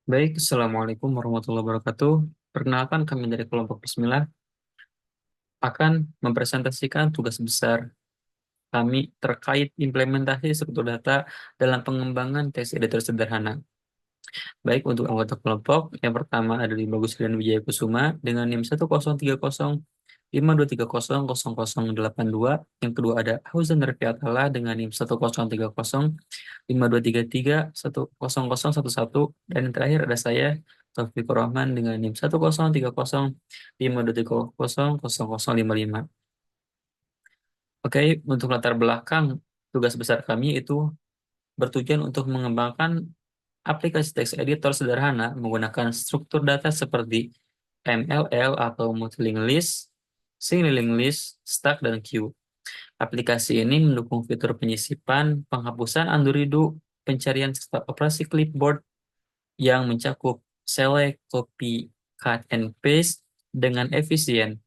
Baik, Assalamualaikum warahmatullahi wabarakatuh. Perkenalkan kami dari kelompok Bismillah akan mempresentasikan tugas besar kami terkait implementasi struktur data dalam pengembangan teks editor sederhana. Baik, untuk anggota kelompok, yang pertama ada di Bagus dan Wijaya Kusuma dengan NIM 1030523000082. Yang kedua ada Hauzan Refiatala dengan NIM 1030523310011. Dan yang terakhir ada saya, Taufikur Rahman dengan NIM 1030523000055. Oke, untuk latar belakang tugas besar kami itu bertujuan untuk mengembangkan aplikasi text editor sederhana menggunakan struktur data seperti MLL atau multi-linked list, single linked list, stack, dan queue. Aplikasi ini mendukung fitur penyisipan, penghapusan Android, pencarian serta operasi clipboard yang mencakup select, copy, cut, and paste dengan efisien.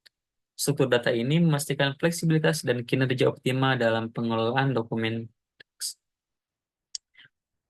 Struktur data ini memastikan fleksibilitas dan kinerja optimal dalam pengelolaan dokumen.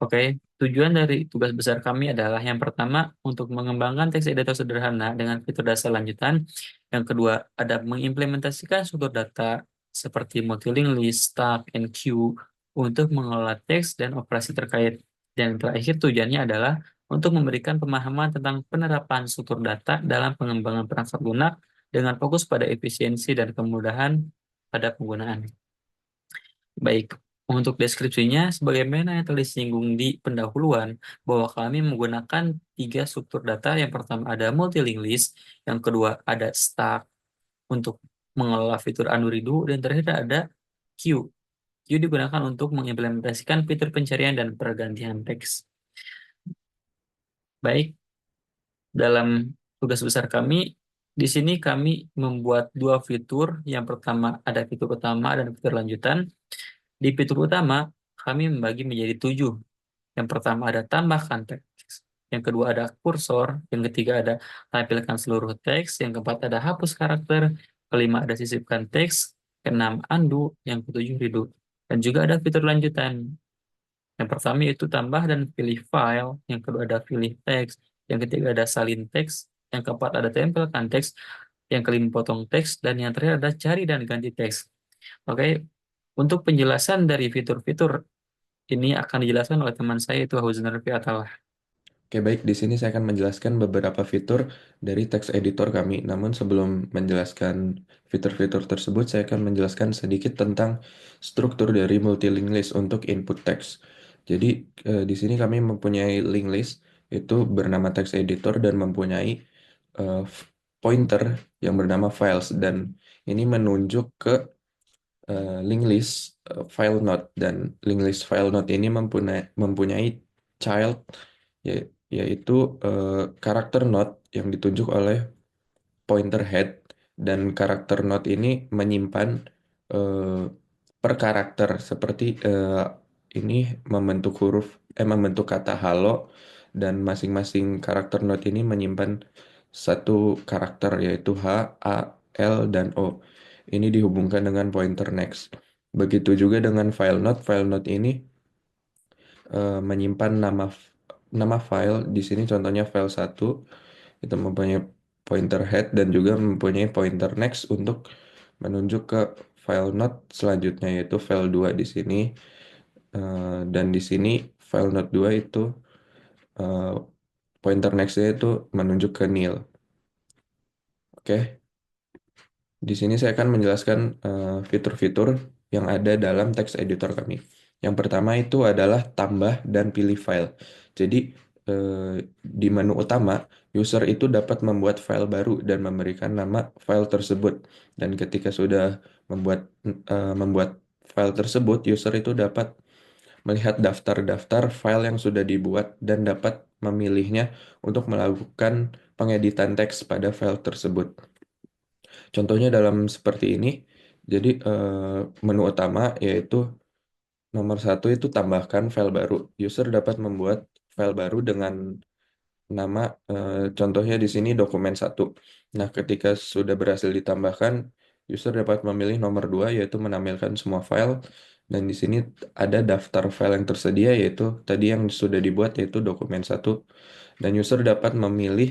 Oke, tujuan dari tugas besar kami adalah yang pertama untuk mengembangkan teks editor sederhana dengan fitur dasar lanjutan. Yang kedua, ada mengimplementasikan struktur data seperti multi-linked list, stack, and queue untuk mengelola teks dan operasi terkait. Dan yang terakhir tujuannya adalah untuk memberikan pemahaman tentang penerapan struktur data dalam pengembangan perangkat lunak dengan fokus pada efisiensi dan kemudahan pada penggunaan. Baik, untuk deskripsinya, sebagaimana yang telah disinggung di pendahuluan, bahwa kami menggunakan tiga struktur data. Yang pertama ada multi-linked list, yang kedua ada stack untuk mengelola fitur Anduridu, dan terakhir ada queue. Queue digunakan untuk mengimplementasikan fitur pencarian dan pergantian teks. Baik, dalam tugas besar kami, di sini kami membuat dua fitur. Yang pertama ada fitur utama dan fitur lanjutan. Di fitur utama, kami membagi menjadi 7. Yang pertama ada tambahkan teks. Yang kedua ada kursor. Yang ketiga ada tampilkan seluruh teks. Yang keempat ada hapus karakter. Kelima ada sisipkan teks. Keenam undo. Yang ketujuh redo. Dan juga ada fitur lanjutan. Yang pertama yaitu tambah dan pilih file. Yang kedua ada pilih teks. Yang ketiga ada salin teks. Yang keempat ada tempelkan teks. Yang kelima potong teks. Dan yang terakhir ada cari dan ganti teks. Oke, untuk penjelasan dari fitur-fitur ini akan dijelaskan oleh teman saya itu Huzn Rafi Atalah. Oke, baik. Di sini saya akan menjelaskan beberapa fitur dari text editor kami. Namun sebelum menjelaskan fitur-fitur tersebut, saya akan menjelaskan sedikit tentang struktur dari multi-linked list untuk input text. Jadi, di sini kami mempunyai linked list, itu bernama text editor dan mempunyai eh, pointer yang bernama files. Dan ini menunjuk ke linked list file node. Dan linked list file node ini mempunyai child ya- yaitu karakter node yang ditunjuk oleh pointer head, dan karakter node ini menyimpan eh, per karakter seperti ini membentuk kata halo, dan masing-masing karakter node ini menyimpan satu karakter yaitu H, A, L, dan O. Ini dihubungkan dengan pointer next. Begitu juga dengan file node. File node ini menyimpan nama file. Di sini contohnya file satu itu mempunyai pointer head dan juga mempunyai pointer next untuk menunjuk ke file node selanjutnya yaitu file 2 di sini. Dan di sini file node 2 itu eh, pointer nextnya itu menunjuk ke nil. Oke, di sini saya akan menjelaskan fitur-fitur yang ada dalam text editor kami. Yang pertama itu adalah tambah dan pilih file. Jadi di menu utama, user itu dapat membuat file baru dan memberikan nama file tersebut. Dan ketika sudah membuat file tersebut, user itu dapat melihat daftar-daftar file yang sudah dibuat dan dapat memilihnya untuk melakukan pengeditan teks pada file tersebut. Contohnya dalam seperti ini, jadi menu utama yaitu nomor satu itu tambahkan file baru. User dapat membuat file baru dengan nama, contohnya di sini dokumen satu. Nah, ketika sudah berhasil ditambahkan, user dapat memilih nomor dua, yaitu menampilkan semua file. Dan di sini ada daftar file yang tersedia, yaitu tadi yang sudah dibuat, yaitu dokumen satu. Dan user dapat memilih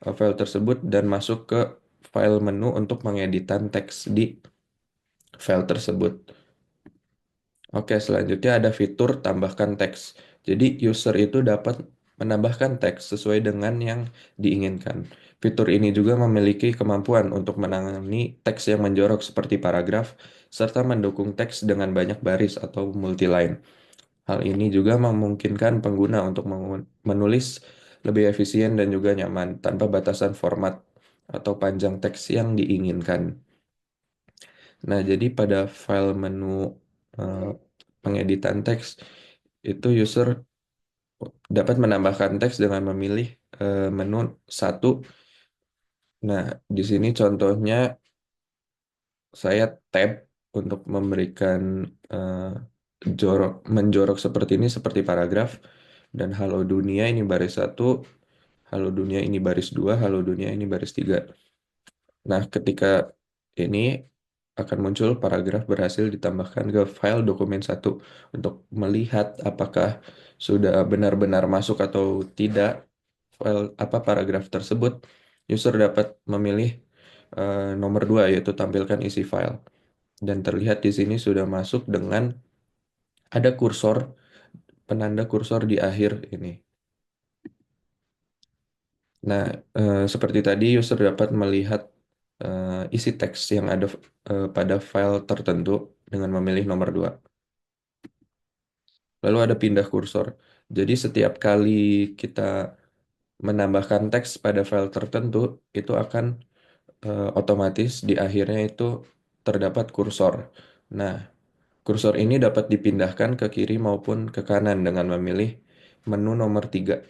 file tersebut dan masuk ke file menu untuk mengeditan teks di file tersebut. Oke, selanjutnya ada fitur tambahkan teks. Jadi user itu dapat menambahkan teks sesuai dengan yang diinginkan. Fitur ini juga memiliki kemampuan untuk menangani teks yang menjorok seperti paragraf, serta mendukung teks dengan banyak baris atau multiline. Hal ini juga memungkinkan pengguna untuk menulis lebih efisien dan juga nyaman, tanpa batasan format atau panjang teks yang diinginkan. Nah, jadi pada file menu eh, pengeditan teks, itu user dapat menambahkan teks dengan memilih menu satu. Nah, di sini contohnya saya tab untuk memberikan eh, menjorok seperti ini, seperti paragraf. Dan halo dunia ini baris satu, halo dunia ini baris dua, halo dunia ini baris tiga. Nah, ketika ini akan muncul paragraf berhasil ditambahkan ke file dokumen satu untuk melihat apakah sudah benar-benar masuk atau tidak file apa paragraf tersebut. User dapat memilih nomor dua, yaitu tampilkan isi file. Dan terlihat di sini sudah masuk dengan ada kursor, penanda kursor di akhir ini. Nah, seperti tadi user dapat melihat isi teks yang ada pada file tertentu dengan memilih nomor dua. Lalu ada pindah kursor. Jadi setiap kali kita menambahkan teks pada file tertentu, itu akan otomatis di akhirnya itu terdapat kursor. Nah, kursor ini dapat dipindahkan ke kiri maupun ke kanan dengan memilih menu nomor 3.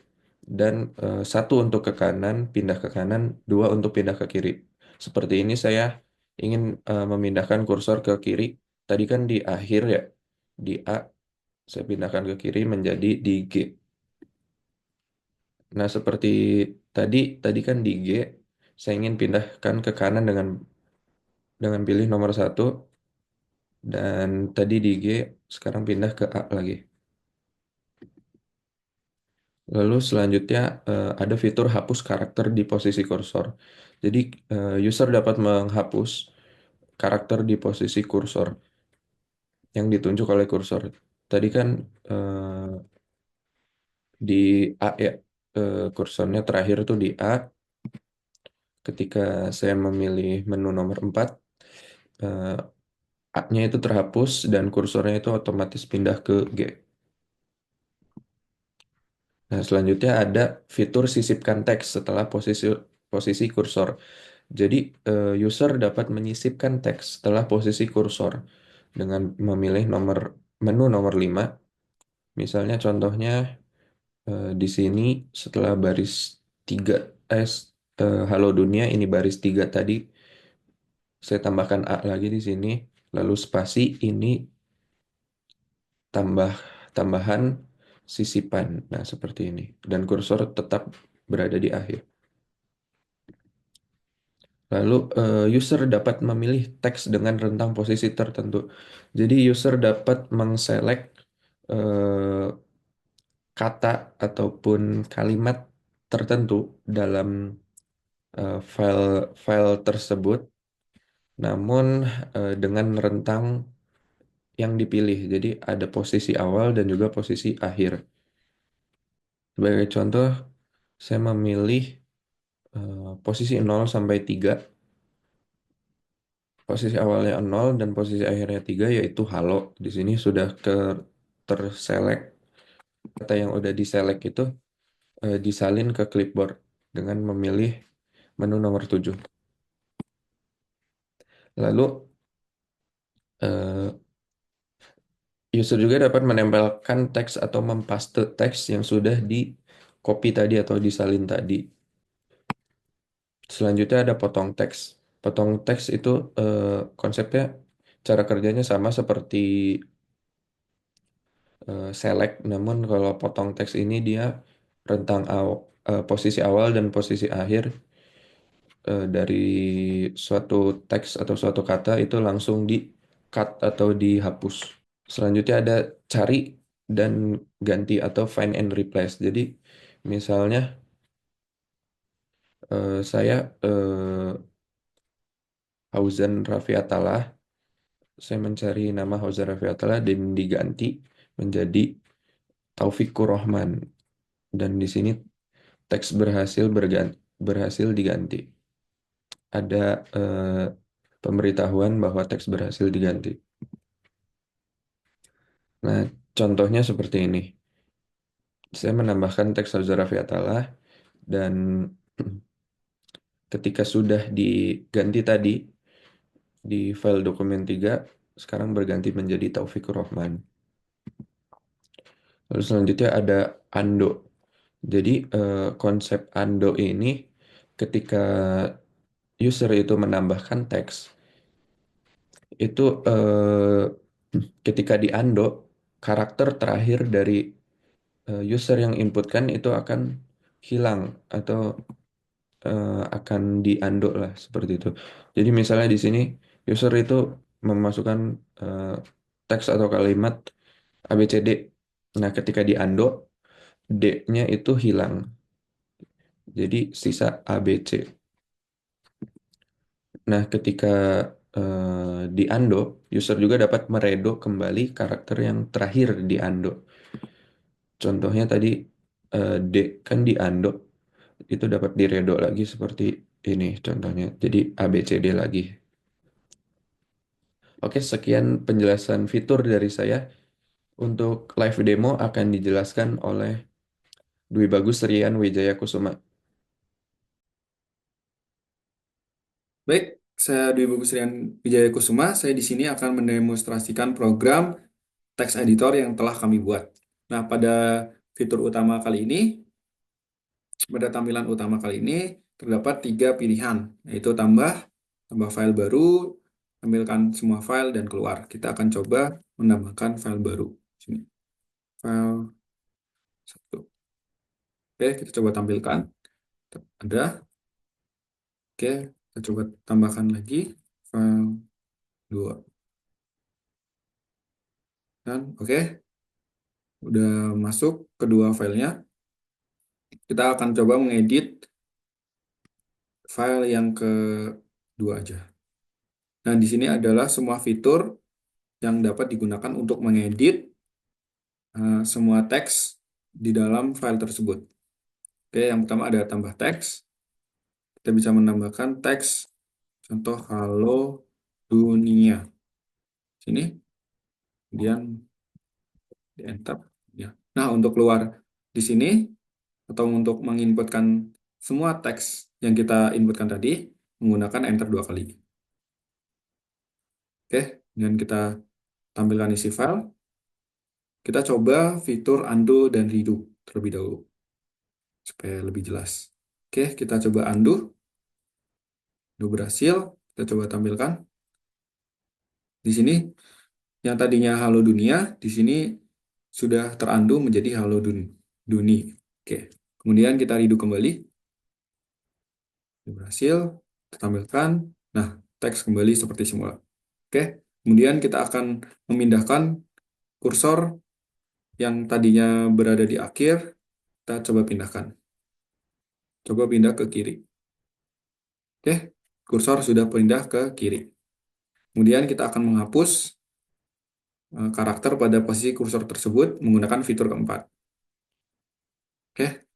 Dan satu untuk ke kanan, pindah ke kanan, dua untuk pindah ke kiri. Seperti ini saya ingin memindahkan kursor ke kiri. Tadi kan di akhir ya, di A, saya pindahkan ke kiri menjadi di G. Nah, seperti tadi, tadi kan di G, saya ingin pindahkan ke kanan dengan pilih nomor satu, dan tadi di G, sekarang pindah ke A lagi. Lalu selanjutnya ada fitur hapus karakter di posisi kursor. Jadi user dapat menghapus karakter di posisi kursor yang ditunjuk oleh kursor. Tadi kan di A ya, kursornya terakhir tuh di A. Ketika saya memilih menu nomor 4, eh, A-nya itu terhapus dan kursornya itu otomatis pindah ke G. Nah, selanjutnya ada fitur sisipkan teks setelah posisi posisi kursor. Jadi, user dapat menyisipkan teks setelah posisi kursor dengan memilih menu nomor 5. Misalnya contohnya di sini setelah baris 3 halo dunia ini baris 3 tadi, saya tambahkan A lagi di sini, lalu spasi ini tambah tambahan sisipan. Nah, seperti ini. Dan kursor tetap berada di akhir. Lalu user dapat memilih teks dengan rentang posisi tertentu. Jadi user dapat mengselek eh, kata ataupun kalimat tertentu dalam file file tersebut, namun dengan rentang yang dipilih. Jadi ada posisi awal dan juga posisi akhir. Sebagai contoh, saya memilih posisi 0 sampai 3. Posisi awalnya 0 dan posisi akhirnya 3, yaitu halo. Di sini sudah terselect. Kata yang udah diselect itu disalin ke clipboard dengan memilih menu nomor 7. Lalu eh, user juga dapat menempelkan teks atau mempaste teks yang sudah di copy tadi atau disalin tadi. Selanjutnya ada potong teks. Potong teks itu konsepnya, cara kerjanya sama seperti select, namun kalau potong teks ini dia rentang posisi awal dan posisi akhir dari suatu teks atau suatu kata itu langsung di cut atau dihapus. Selanjutnya ada cari dan ganti atau find and replace. Jadi misalnya saya Fauzan Raffi Attallah, saya mencari nama Fauzan Raffi Attallah dan diganti menjadi Taufikur Rahman. Dan di sini teks berhasil diganti. Ada pemberitahuan bahwa teks berhasil diganti. Nah, contohnya seperti ini. Saya menambahkan teks Fauzan Raffi Attallah dan ketika sudah diganti tadi di file dokumen 3, sekarang berganti menjadi Taufikur Rahman. Lalu selanjutnya ada undo. Jadi konsep undo ini ketika user itu menambahkan teks, itu ketika di undo, karakter terakhir dari user yang inputkan itu akan hilang atau akan di undo lah seperti itu. Jadi misalnya di sini user itu memasukkan eh, teks atau kalimat ABCD. Nah, ketika di undo, D-nya itu hilang. Jadi sisa ABC. Nah, ketika di undo, user juga dapat meredo kembali karakter yang terakhir di undo. Contohnya tadi D kan di undo, itu dapat diredo lagi seperti ini contohnya. Jadi ABCD lagi. Oke, sekian penjelasan fitur dari saya. Untuk live demo akan dijelaskan oleh Dwi Bagus Rian Wijaya Kusuma. Baik, saya Dwi Bagus Rian Wijaya Kusuma. Saya di sini akan mendemonstrasikan program text editor yang telah kami buat. Nah, fitur utama kali ini, pada tampilan utama kali ini, terdapat 3 pilihan, yaitu tambah file baru, tampilkan semua file, dan keluar. Kita akan coba menambahkan file baru. Sini, file 1. Oke, kita coba tampilkan. Ada. Oke, kita coba tambahkan lagi file 2. Dan oke, udah masuk kedua filenya. Kita akan coba mengedit file yang kedua aja. Nah, di sini adalah semua fitur yang dapat digunakan untuk mengedit semua teks di dalam file tersebut. Oke, yang pertama ada tambah teks. Kita bisa menambahkan teks, contoh halo dunia. Sini, kemudian di enter. Ya. Nah, untuk keluar di sini, atau untuk menginputkan semua teks yang kita inputkan tadi, menggunakan enter 2 kali. Oke, dan kita tampilkan isi file. Kita coba fitur undo dan redo terlebih dahulu, supaya lebih jelas. Oke, kita coba undo. Udah berhasil, kita coba tampilkan. Di sini, yang tadinya halo dunia, di sini sudah terundo menjadi halo duni. Oke, kemudian kita redo kembali. Udah berhasil, kita tampilkan. Nah, teks kembali seperti semula. Oke, kemudian kita akan memindahkan kursor yang tadinya berada di akhir, kita coba pindahkan. Coba pindah ke kiri. Oke, kursor sudah pindah ke kiri. Kemudian kita akan menghapus karakter pada posisi kursor tersebut menggunakan fitur keempat. Oke,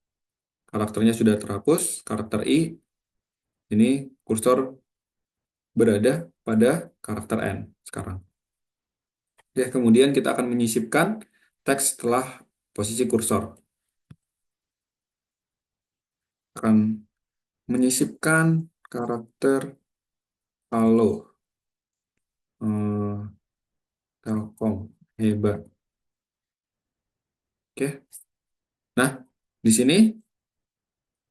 karakternya sudah terhapus, karakter I. Ini kursor berada pada karakter N sekarang. Oke, kemudian kita akan menyisipkan teks setelah posisi kursor. Akan menyisipkan karakter halo. Telkom hebat. Oke. Nah, di sini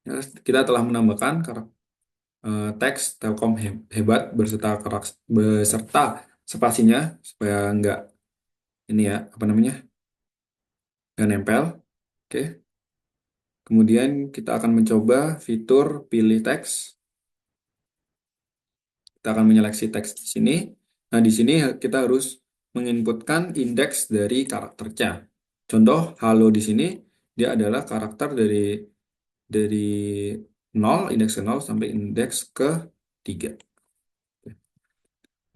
ya, kita telah menambahkan teks Telkom hebat beserta spasinya supaya nggak ini ya apa namanya nggak nempel. Oke. Kemudian kita akan mencoba fitur pilih teks. Kita akan menyeleksi teks di sini. Nah, di sini kita harus menginputkan indeks dari karakternya. Contoh, halo di sini dia adalah karakter dari 0, indeks ke 0 sampai indeks ke 3.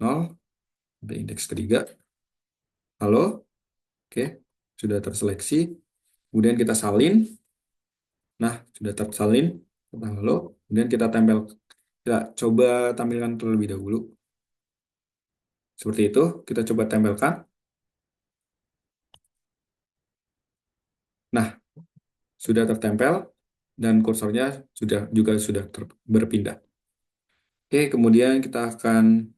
0 sampai indeks ketiga. Halo, oke, sudah terseleksi. Kemudian kita salin. Nah, sudah tersalin. Halo, kemudian kita tempel. Kita coba tampilkan terlebih dahulu. Seperti itu, kita coba tempelkan. Nah, sudah tertempel dan kursornya sudah berpindah. Oke, kemudian kita akan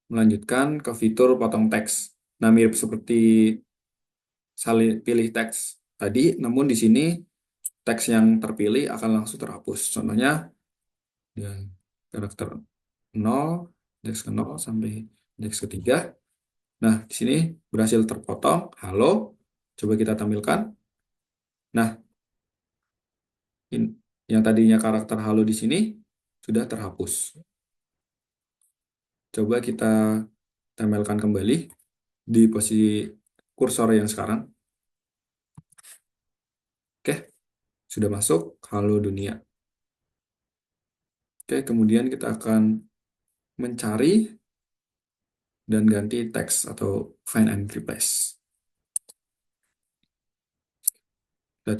melanjutkan ke fitur potong teks. Nah, mirip seperti pilih teks tadi, namun di sini teks yang terpilih akan langsung terhapus. Contohnya, ya, karakter 0, indeks ke 0 sampai indeks ketiga. Nah, di sini berhasil terpotong. Halo, coba kita tampilkan. Nah, yang tadinya karakter halo di sini sudah terhapus. Coba kita tempelkan kembali di posisi kursor yang sekarang. Oke, sudah masuk halo dunia. Oke, kemudian kita akan mencari dan ganti teks atau find and replace. Kita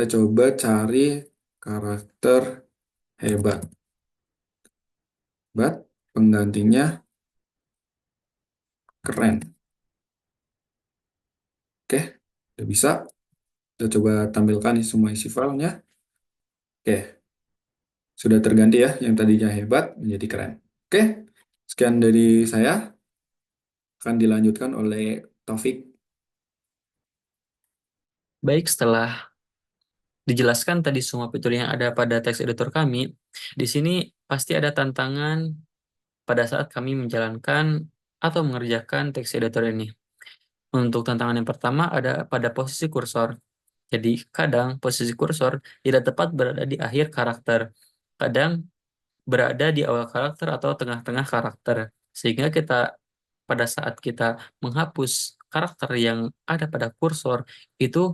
coba cari karakter hebat. Penggantinya keren. Oke, udah bisa. Kita coba tampilkan semua isi filenya. Oke, sudah terganti ya, yang tadinya hebat menjadi keren. Oke, sekian dari saya. Akan dilanjutkan oleh Taufik. Baik, setelah dijelaskan tadi semua fitur yang ada pada text editor kami, di sini pasti ada tantangan pada saat kami menjalankan atau mengerjakan text editor ini. Untuk tantangan yang pertama ada pada posisi kursor. Jadi kadang posisi kursor tidak tepat berada di akhir karakter. Kadang berada di awal karakter atau tengah-tengah karakter. Sehingga pada saat kita menghapus karakter yang ada pada kursor, itu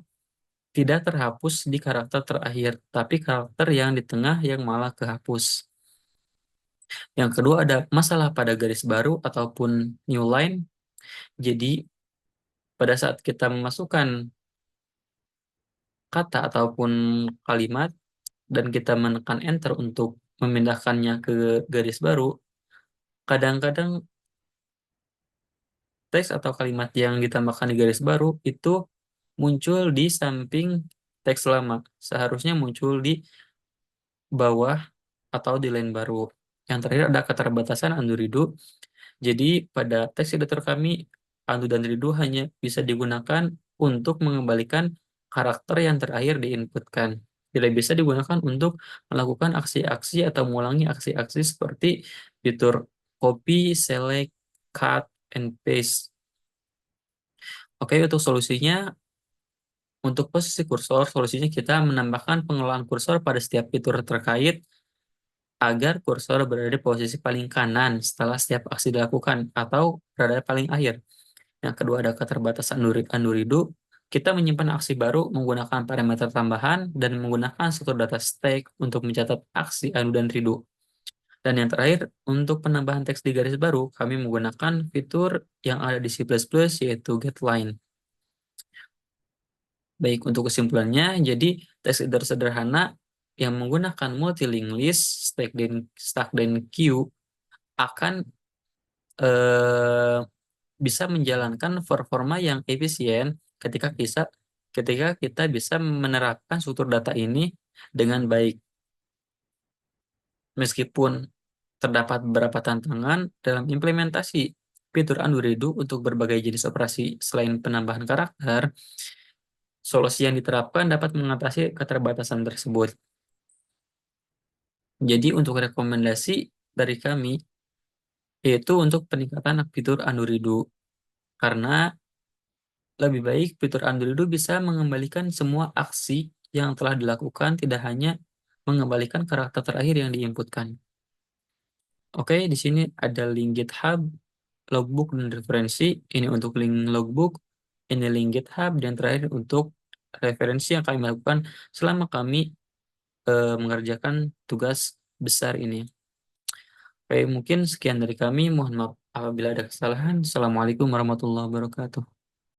tidak terhapus di karakter terakhir, tapi karakter yang di tengah yang malah kehapus. Yang kedua ada masalah pada garis baru ataupun new line. Jadi pada saat kita memasukkan kata ataupun kalimat dan kita menekan enter untuk memindahkannya ke garis baru, kadang-kadang teks atau kalimat yang ditambahkan di garis baru itu muncul di samping teks lama. Seharusnya muncul di bawah atau di line baru. Yang terakhir ada keterbatasan undo redo. Jadi pada teks editor kami, undo dan redo hanya bisa digunakan untuk mengembalikan karakter yang terakhir diinputkan. Tidak bisa digunakan untuk melakukan aksi-aksi atau mengulangi aksi-aksi seperti fitur copy, select, cut, and paste. Oke, untuk solusinya, untuk posisi kursor, solusinya kita menambahkan pengelolaan kursor pada setiap fitur terkait agar kursor berada di posisi paling kanan setelah setiap aksi dilakukan atau berada paling akhir. Yang kedua ada keterbatasan undo redo. Kita menyimpan aksi baru menggunakan parameter tambahan dan menggunakan struktur data stack untuk mencatat aksi undo dan redo. Dan yang terakhir, untuk penambahan teks di garis baru, kami menggunakan fitur yang ada di C++ yaitu getLine. Baik, untuk kesimpulannya, jadi teks editor sederhana yang menggunakan multi-linked list, stack dan queue akan eh, bisa menjalankan performa yang efisien ketika kita bisa menerapkan struktur data ini dengan baik. Meskipun terdapat beberapa tantangan dalam implementasi fitur undo redo untuk berbagai jenis operasi selain penambahan karakter, solusi yang diterapkan dapat mengatasi keterbatasan tersebut. Jadi untuk rekomendasi dari kami, yaitu untuk peningkatan fitur undo redo. Karena lebih baik fitur undo redo bisa mengembalikan semua aksi yang telah dilakukan, tidak hanya mengembalikan karakter terakhir yang diinputkan. Oke, di sini ada link GitHub, logbook, dan referensi. Ini untuk link logbook, ini link GitHub, dan terakhir untuk referensi yang kami lakukan selama kami mengerjakan tugas besar ini. Oke, mungkin sekian dari kami. Mohon maaf apabila ada kesalahan. Assalamualaikum warahmatullahi wabarakatuh.